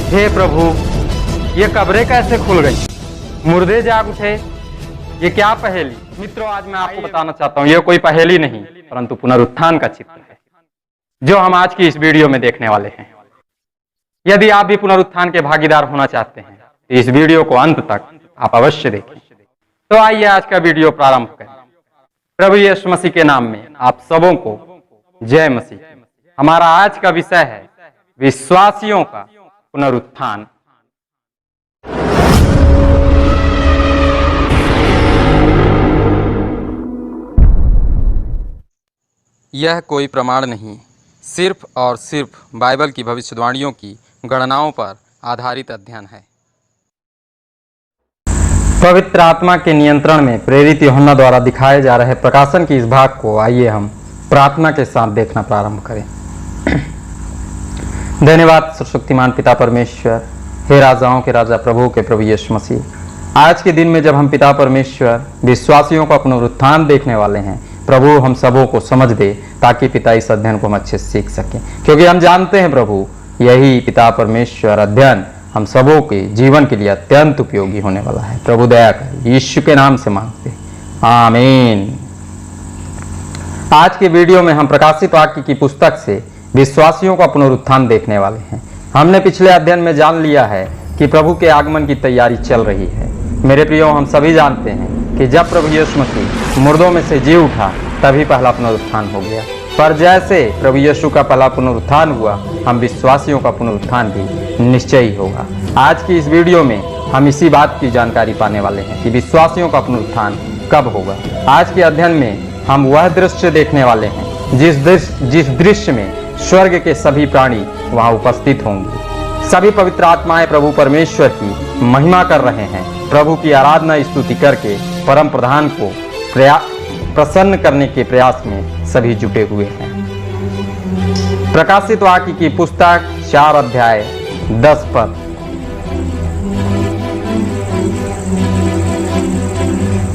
हे प्रभु, ये कब्रें कैसे खुल गई, मुर्दे जाग उठे, ये क्या पहेली। मित्रों, आज मैं आपको बताना चाहता हूँ, ये कोई पहेली नहीं परंतु पुनरुत्थान का चित्र है जो हम आज की इस वीडियो में देखने वाले हैं। यदि आप भी पुनरुत्थान के भागीदार होना चाहते हैं तो इस वीडियो को अंत तक आप अवश्य देखें। तो आइए आज का वीडियो प्रारंभ करें। प्रभु यीशु मसीह के नाम में आप सबों को जय मसीह। हमारा आज का विषय है विश्वासियों का पुनरुत्थान। यह कोई प्रमाण नहीं, सिर्फ और सिर्फ बाइबल की भविष्यवाणियों की गणनाओं पर आधारित अध्ययन है। पवित्र आत्मा के नियंत्रण में प्रेरित यूहन्ना द्वारा दिखाए जा रहे प्रकाशन की इस भाग को आइए हम प्रार्थना के साथ देखना प्रारंभ करें। धन्यवाद सर्वशक्तिमान पिता परमेश्वर, हे राजाओं के राजा प्रभु के प्रभु यीशु मसीह। आज के दिन में जब हम पिता परमेश्वर विश्वासियों का पुनरुत्थान देखने वाले हैं, प्रभु हम सबों को समझ दे ताकि पिता इस अध्ययन को हम अच्छे से सीख सकें, क्योंकि हम जानते हैं प्रभु यही पिता परमेश्वर अध्ययन हम सबों के जीवन के लिए अत्यंत उपयोगी होने वाला है। प्रभु दया कर, यीशु के नाम से मांगते, आमीन। आज के वीडियो में हम प्रकाशित वाक्य की पुस्तक से विश्वासियों का पुनरुत्थान देखने वाले हैं। हमने पिछले अध्ययन में जान लिया है कि प्रभु के आगमन की तैयारी चल रही है। मेरे प्रियो, हम सभी जानते हैं कि जब प्रभु यीशु मसीह मुर्दों में से जी उठा तभी पहला पुनरुत्थान हो गया। पर जैसे प्रभु यीशु का पहला पुनरुत्थान हुआ, हम विश्वासियों का पुनरुत्थान भी निश्चय ही होगा। आज की इस वीडियो में हम इसी बात की जानकारी पाने वाले हैं कि विश्वासियों का पुनरुत्थान कब होगा। आज के अध्ययन में हम वह दृश्य देखने वाले हैं जिस दृश्य में स्वर्ग के सभी प्राणी वहां उपस्थित होंगे। सभी पवित्र आत्माएं प्रभु परमेश्वर की महिमा कर रहे हैं, प्रभु की आराधना स्तुति करके परम प्रधान को प्रसन्न करने के प्रयास में सभी जुटे हुए हैं। प्रकाशित वाक्य की पुस्तक 4 अध्याय 10 पद।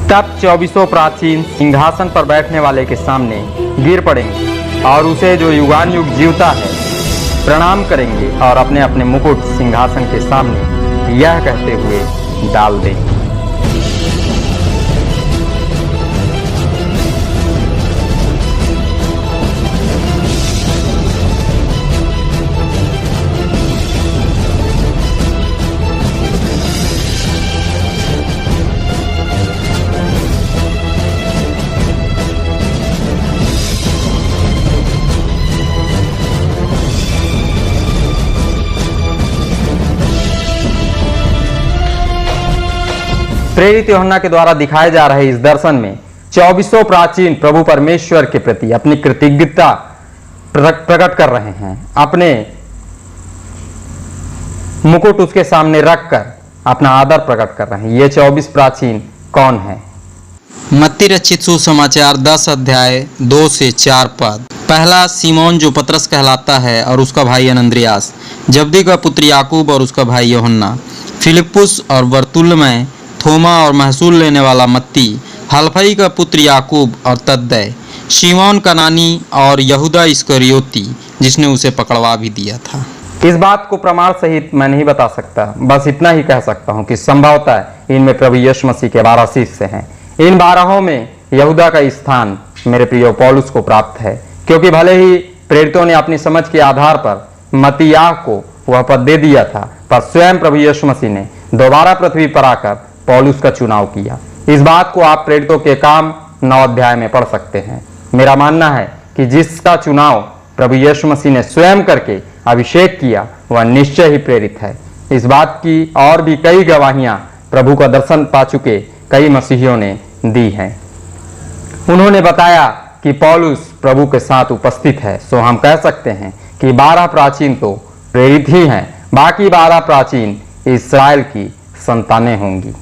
तब 24 प्राचीन सिंहासन पर बैठने वाले के सामने गिर पड़ेंगे और उसे जो युगानुयुग जीवता है प्रणाम करेंगे और अपने अपने मुकुट सिंहासन के सामने यह कहते हुए डाल देंगे। प्रेरित यूहन्ना के द्वारा दिखाए जा रहे इस दर्शन में 24 प्राचीन प्रभु परमेश्वर के प्रति अपनी कृतज्ञता प्रकट कर रहे हैं। अपने मुकुट उसके सामने रखकर अपना आदर प्रकट कर रहे हैं। ये 24 प्राचीन कौन है? मत्ती रचित सुसमाचार 10 अध्याय 2 से 4 पद। पहला सीमोन जो पतरस कहलाता है और उसका भाई अनंद्रियास, जब्दी का पुत्र याकूब और उसका भाई यूहन्ना, फिलिप्पुस और बरतुल्मै, थोमा और महसूल लेने वाला मत्ती, हलफई का पुत्र याकूब और तद्दै, शिमोन कनानी और यहूदा इस्करियोती जिसने उसे पकड़वा भी दिया था। इस बात को प्रमाण सहित मैं नहीं बता सकता, बस इतना ही कह सकता हूं कि संभवतः इनमें प्रभु यीशु मसीह के 12 शिष्य हैं। इन 12 में यहूदा का स्थान मेरे प्रिय पौलुस को प्राप्त है, क्योंकि भले ही प्रेरितों ने अपनी समझ के आधार पर मत्तियाह को वह पद दे दिया था, पर स्वयं प्रभु यीशु मसीह ने दोबारा पृथ्वी पर आकर पौलुस का चुनाव किया। इस बात को आप प्रेरितों के काम 9 अध्याय में पढ़ सकते हैं। मेरा मानना है कि जिसका चुनाव प्रभु यीशु मसीह ने स्वयं करके अभिषेक किया वह निश्चय ही प्रेरित है। इस बात की और भी कई गवाहियां प्रभु का दर्शन पा चुके कई मसीहियों ने दी हैं। उन्होंने बताया कि पौलुस प्रभु के साथ उपस्थित है, सो हम कह सकते हैं कि 12 प्राचीन तो प्रेरित ही हैं, बाकी 12 प्राचीन इस्राएल की संतानें होंगी।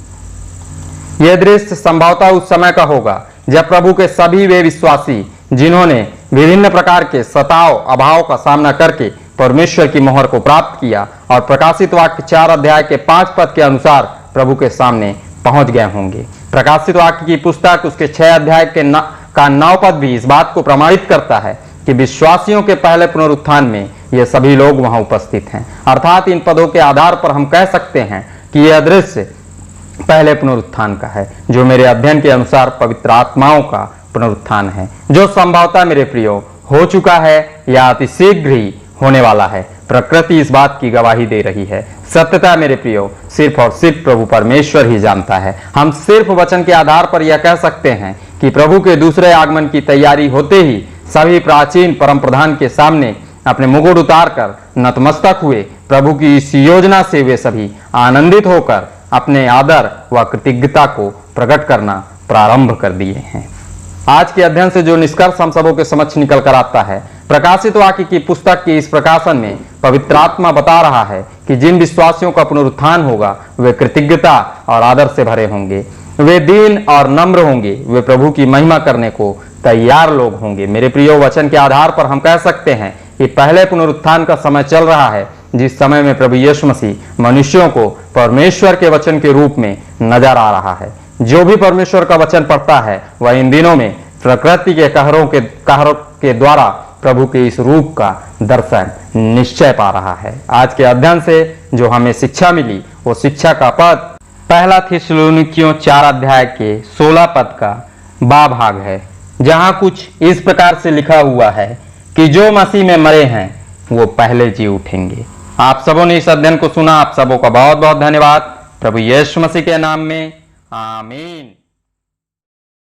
यह दृश्य संभवतः उस समय का होगा जब प्रभु के सभी वे विश्वासी जिन्होंने विभिन्न प्रकार के सताव अभाव का सामना करके परमेश्वर की मोहर को प्राप्त किया और प्रकाशित वाक्य 4 अध्याय के 5 पद के अनुसार प्रभु के सामने पहुंच गए होंगे। प्रकाशित वाक्य की पुस्तक उसके 6 अध्याय का 9 पद भी इस बात को प्रमाणित करता है कि विश्वासियों के पहले पुनरुत्थान में ये सभी लोग वहां उपस्थित हैं। अर्थात इन पदों के आधार पर हम कह सकते हैं कि यह दृश्य पहले पुनरुत्थान का है, जो मेरे अध्ययन के अनुसार पवित्र आत्माओं का पुनरुत्थान है, जो संभवतः मेरे प्रियो हो चुका है या अति शीघ्र ही होने वाला है। प्रकृति इस बात की गवाही दे रही है। सत्यता मेरे प्रियो सिर्फ और सिर्फ प्रभु परमेश्वर ही जानता है। हम सिर्फ वचन के आधार पर यह कह सकते हैं कि प्रभु के दूसरे आगमन की तैयारी होते ही सभी प्राचीन परम प्रधान के सामने अपने मुकुट उतार कर नतमस्तक हुए। प्रभु की इस योजना से वे सभी आनंदित होकर अपने आदर व कृतज्ञता को प्रकट करना प्रारंभ कर दिए हैं। आज के अध्ययन से जो निष्कर्ष हम सबों के समक्ष निकल कर आता है, प्रकाशित वाक्य की पुस्तक के इस प्रकाशन में पवित्र आत्मा बता रहा है कि जिन विश्वासियों का पुनरुत्थान होगा वे कृतज्ञता और आदर से भरे होंगे, वे दीन और नम्र होंगे, वे प्रभु की महिमा करने को तैयार लोग होंगे। मेरे प्रियो, वचन के आधार पर हम कह सकते हैं कि पहले पुनरुत्थान का समय चल रहा है, जिस समय में प्रभु यीशु मसीह मनुष्यों को परमेश्वर के वचन के रूप में नजर आ रहा है। जो भी परमेश्वर का वचन पढ़ता है वह इन दिनों में प्रकृति के कहरों के द्वारा प्रभु के इस रूप का दर्शन निश्चय पा रहा है। आज के अध्ययन से जो हमें शिक्षा मिली वो शिक्षा का पद पहला थिस्सलुनीकियों 4 अध्याय के 16 पद का बा भाग है, जहां कुछ इस प्रकार से लिखा हुआ है कि जो मसीह में मरे हैं वो पहले जी उठेंगे। आप सबों ने इस अध्ययन को सुना, आप सबों का बहुत बहुत धन्यवाद। प्रभु यीशु मसीह के नाम में आमीन।